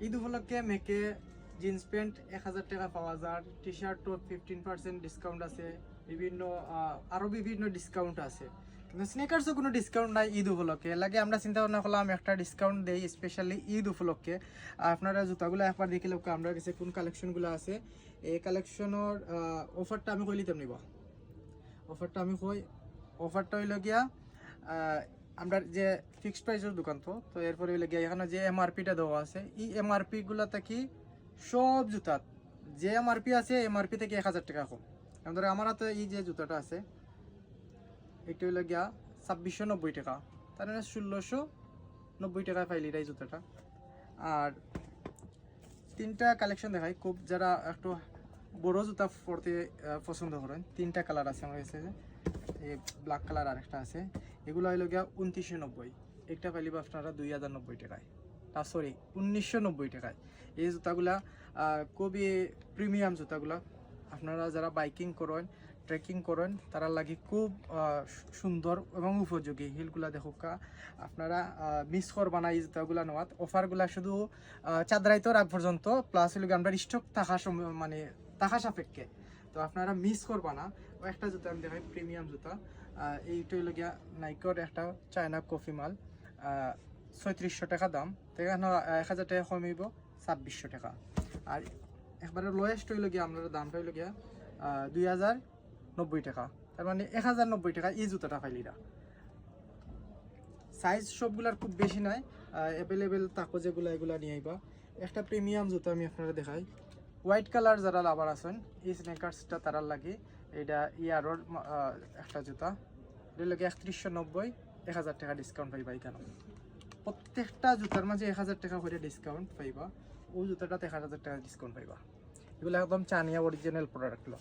ঈদ উপলক্ষে মেকে jeans pant 1000 টাকা পাওয়া যায়, টি শার্ট তো 15% ডিসকাউন্ট আছে, বিভিন্ন আরও বিভিন্ন ডিসকাউন্ট আছে, কিন্তু স্নেকার্সও কোনো ডিসকাউন্ট নাই ঈদ উপলক্ষে। লাগে আমরা চিন্তা ভাবনা করলাম একটা ডিসকাউন্ট দেই স্পেশালি ঈদ উপলক্ষে। আপনারা জুতাগুলো একবার দেখে লোক আমরা কাছে কোন কালেকশনগুলো আছে। এই কালেকশনের অফারটা আমি কইলি তেমনি অফারটা হইল গিয়া আমরা যে ফিক্সড প্রাইসের দোকান তো এরপরে হইলে গিয়া এখানে যে এমআরপিটা দেওয়া আছে, এই এমআরপি গুলা থেকে সব জুতা যে এমআরপি আছে এমআরপি থেকে 1000 টাকা কম। যেমন ধরো আমার হাতে এই যে জুতাটা আছে এটা হইলে গিয়া 2690 টাকা, তার মানে 1690 টাকায় পাইলি এই জুতাটা। আর তিনটা কালেকশন দেখাই, খুব যারা একটু বড় জুতা পরতে পছন্দ করেন, তিনটা কালার আছে আমার কাছে। এই ব্ল্যাক কালার আরেকটা আছে, এগুলো হইল গিয়া 2990, একটা পাইলিব আপনারা 2090 টাকায়, সরি 1990 টাকায়। এই জুতাগুলা খুবই প্রিমিয়াম জুতাগুলা। আপনারা যারা বাইকিং করেন, ট্রেকিং করেন, তারা লাগি খুব সুন্দর এবং উপযোগী। হিলগুলা দেখুকা আপনারা মিস করবা না এই জুতাগুলা নেওয়াত। অফারগুলা শুধু চাঁদরাইতো রাগ পর্যন্ত, প্লাস হইল আমরা স্টক থাকা মানে থাকা সাপেক্ষে, তো আপনারা মিস করবা না। ও একটা জুতা আমি দেখাই, প্রিমিয়াম জুতা। এইটা হইল গিয়া নাইকর একটা চায়না কফি মাল, 3600 টাকা দাম, তো এখানে 1000 টাকা কমিব 2600 টাকা। আর একবারে লোয়েস্ট হইল গিয়া আপনার দামটা হইল গিয়া 2090 টাকা, তার মানে 1090 টাকা এই জুতাটা পাইলিরা। সাইজ সবগুলার খুব বেশি নাই, অ্যাভেলেবেল তাকো যেগুলো এগুলা নিয়ে আইবা। একটা প্রিমিয়াম জুতা আমি আপনারা দেখাই, হোয়াইট কালার যারা লাভার আছেন এই স্নেকার্সটা তারার লাগে। এটা ইয়ারোর একটা জুতা, এটা লাগে 3190, 1000 টাকা ডিসকাউন্ট পাইবা। এখানে প্রত্যেকটা জুতার মাঝে 1000 টাকা করে ডিসকাউন্ট পাইবা, ওই জুতাটাতে 1000 টাকা ডিসকাউন্ট পাইবা। এগুলো একদম চানিয়া অরিজিনাল প্রোডাক্টগুলো।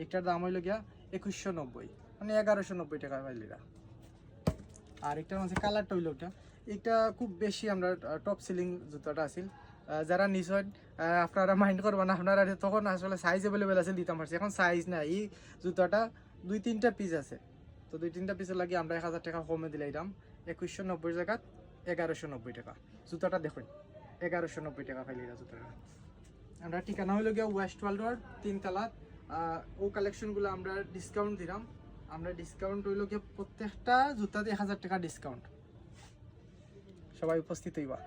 একটার দাম হইল গিয়া 2190, মানে 1190 টাকা পাইলিরা। আর একটা হচ্ছে কালারটা হইল ওটা, এটা খুব বেশি আমরা টপ সিলিং জুতাটা আছিল। যারা নিশ্চয় আপনারা মাইন্ড করবেন না, আপনারা তখন আসলে সাইজ অ্যাভেলেবেল আছে দিতাম পারছি, এখন সাইজ না। এই জুতাটা 2-3টা পিস আছে, তো 2-3টা পিসের লাগে আমরা 1000 টাকা কমে দিলে দাম 2190 জায়গা 1190 টাকা। জুতাটা দেখুন 1190 টাকা পাইলিরা জুতাটা। আমরা ঠিকানা হইল গিয়া ওয়েস্ট ওয়ার্ল্ড রোড 3 তলা। ও কালেকশনগুলো আমরা ডিসকাউন্ট দিলাম। আমরা ডিসকাউন্ট হইল গিয়ে প্রত্যেকটা জুতাতে 1000 টাকা ডিসকাউন্ট, সবাই উপস্থিত হইবা।